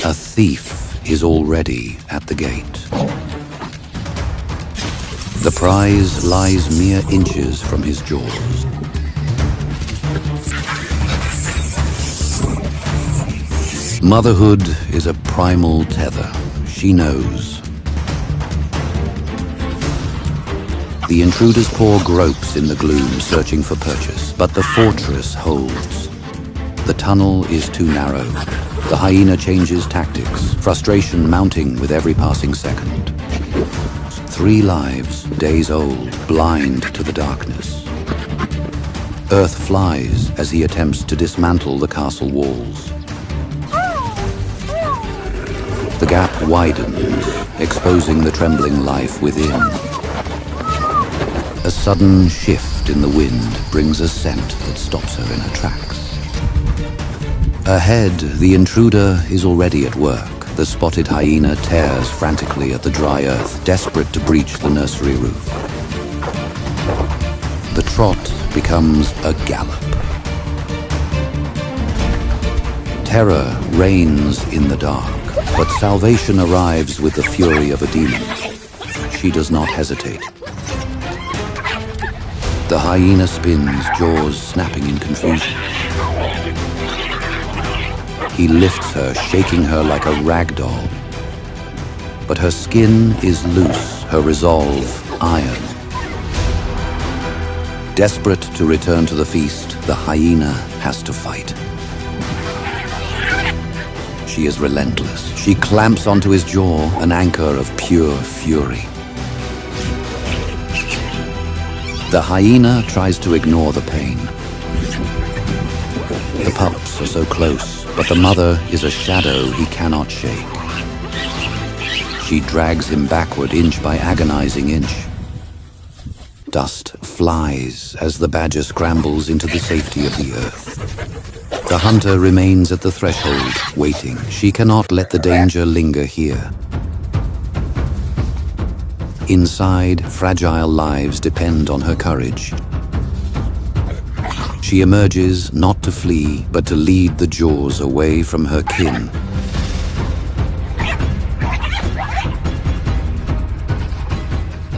A thief is already at the gate. The prize lies mere inches from his jaws. Motherhood is a primal tether. She knows. The intruder's paw gropes in the gloom, searching for purchase, but the fortress holds. The tunnel is too narrow. The hyena changes tactics, frustration mounting with every passing second. 3 lives, days old, blind to the darkness. Earth flies as he attempts to dismantle the castle walls. The gap widens, exposing the trembling life within. A sudden shift in the wind brings a scent that stops her in her tracks. Ahead, the intruder is already at work. The spotted hyena tears frantically at the dry earth, desperate to breach the nursery roof. The trot becomes a gallop. Terror reigns in the dark, but salvation arrives with the fury of a demon. She does not hesitate. The hyena spins, jaws snapping in confusion. He lifts her, shaking her like a rag doll. But her skin is loose, her resolve iron. Desperate to return to the feast, the hyena has to fight. She is relentless. She clamps onto his jaw, an anchor of pure fury. The hyena tries to ignore the pain. The pups are so close, but the mother is a shadow he cannot shake. She drags him backward inch by agonizing inch. Dust flies as the badger scrambles into the safety of the earth. The hunter remains at the threshold, waiting. She cannot let the danger linger here. Inside, fragile lives depend on her courage. She emerges not to flee, but to lead the jaws away from her kin.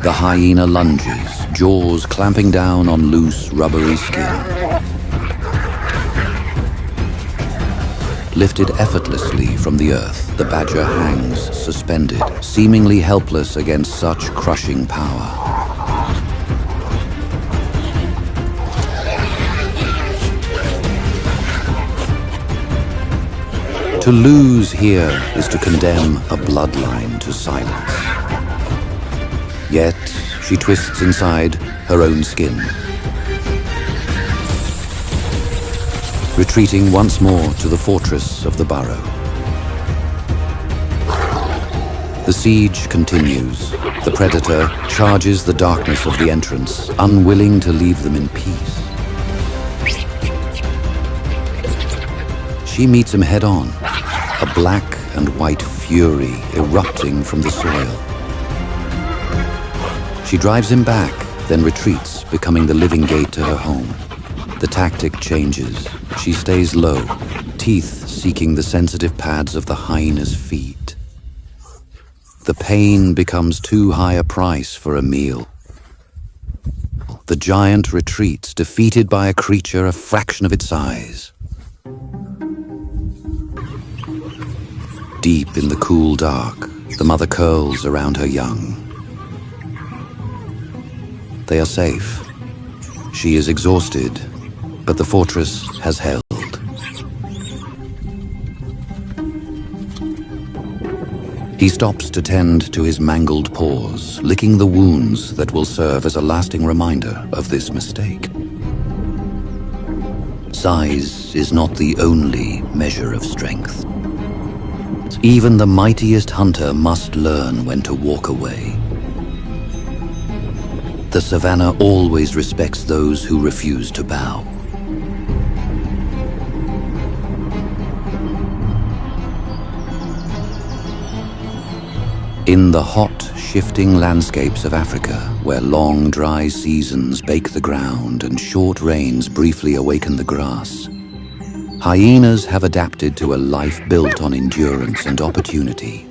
The hyena lunges, jaws clamping down on loose, rubbery skin. Lifted effortlessly from the earth, the badger hangs, suspended, seemingly helpless against such crushing power. To lose here is to condemn a bloodline to silence. Yet, she twists inside her own skin. Retreating once more to the fortress of the burrow. The siege continues. The predator charges the darkness of the entrance, unwilling to leave them in peace. She meets him head-on, a black and white fury erupting from the soil. She drives him back, then retreats, becoming the living gate to her home. The tactic changes. She stays low, teeth seeking the sensitive pads of the hyena's feet. The pain becomes too high a price for a meal. The giant retreats, defeated by a creature a fraction of its size. Deep in the cool dark, the mother curls around her young. They are safe. She is exhausted, but the fortress has held. He stops to tend to his mangled paws, licking the wounds that will serve as a lasting reminder of this mistake. Size is not the only measure of strength. Even the mightiest hunter must learn when to walk away. The savannah always respects those who refuse to bow. In the hot, shifting landscapes of Africa, where long, dry seasons bake the ground and short rains briefly awaken the grass, Hyenas have adapted to a life built on endurance and opportunity.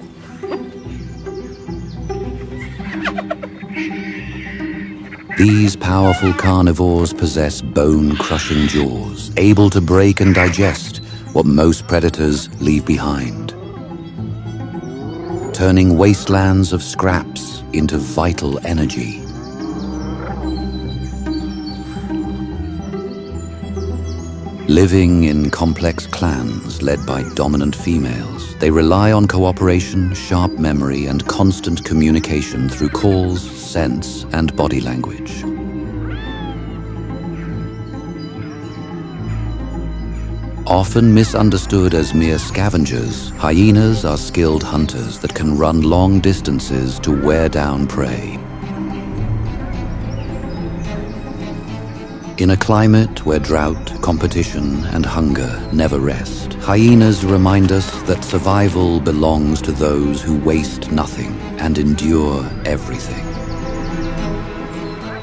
These powerful carnivores possess bone-crushing jaws, able to break and digest what most predators leave behind, turning wastelands of scraps into vital energy. Living in complex clans led by dominant females, they rely on cooperation, sharp memory, and constant communication through calls, scents, and body language. Often misunderstood as mere scavengers, hyenas are skilled hunters that can run long distances to wear down prey. In a climate where drought, competition, and hunger never rest, hyenas remind us that survival belongs to those who waste nothing and endure everything,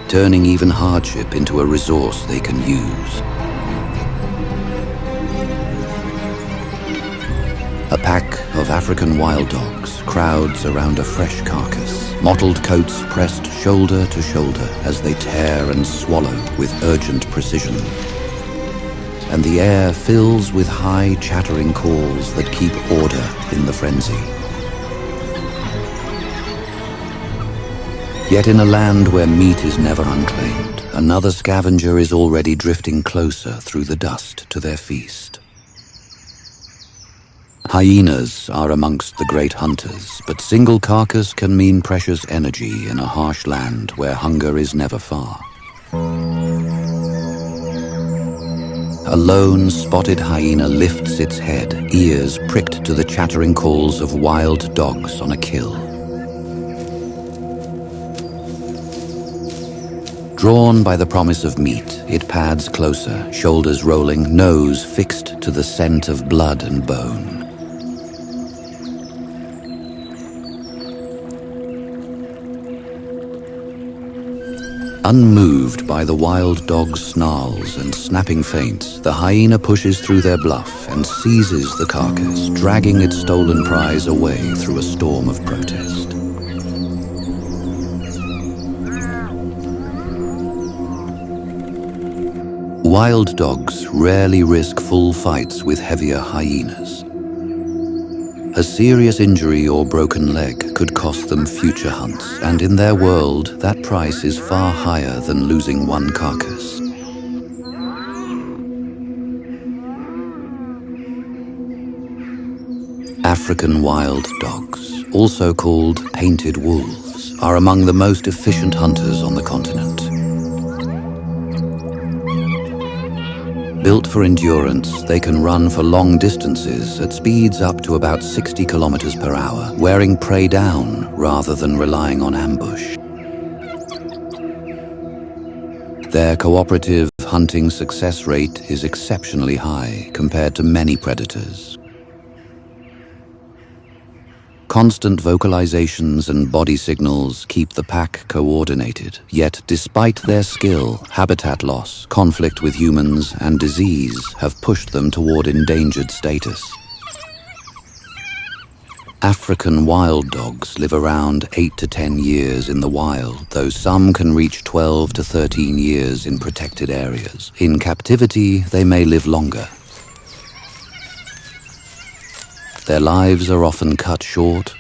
turning even hardship into a resource they can use. A pack of African wild dogs crowds around a fresh carcass, mottled coats pressed shoulder to shoulder as they tear and swallow with urgent precision. And the air fills with high chattering calls that keep order in the frenzy. Yet in a land where meat is never unclaimed, another scavenger is already drifting closer through the dust to their feast. Hyenas are amongst the great hunters, but single carcass can mean precious energy in a harsh land where hunger is never far. A lone spotted hyena lifts its head, ears pricked to the chattering calls of wild dogs on a kill. Drawn by the promise of meat, it pads closer, shoulders rolling, nose fixed to the scent of blood and bone. Unmoved by the wild dog's snarls and snapping feints, the hyena pushes through their bluff and seizes the carcass, dragging its stolen prize away through a storm of protest. Wild dogs rarely risk full fights with heavier hyenas. A serious injury or broken leg could cost them future hunts, and in their world, that price is far higher than losing one carcass. African wild dogs, also called painted wolves, are among the most efficient hunters on the continent. Built for endurance, they can run for long distances at speeds up to about 60 kilometers per hour, wearing prey down rather than relying on ambush. Their cooperative hunting success rate is exceptionally high compared to many predators. Constant vocalizations and body signals keep the pack coordinated, yet despite their skill, habitat loss, conflict with humans, and disease have pushed them toward endangered status. African wild dogs live around 8 to 10 years in the wild, though some can reach 12 to 13 years in protected areas. In captivity, they may live longer. Their lives are often cut short,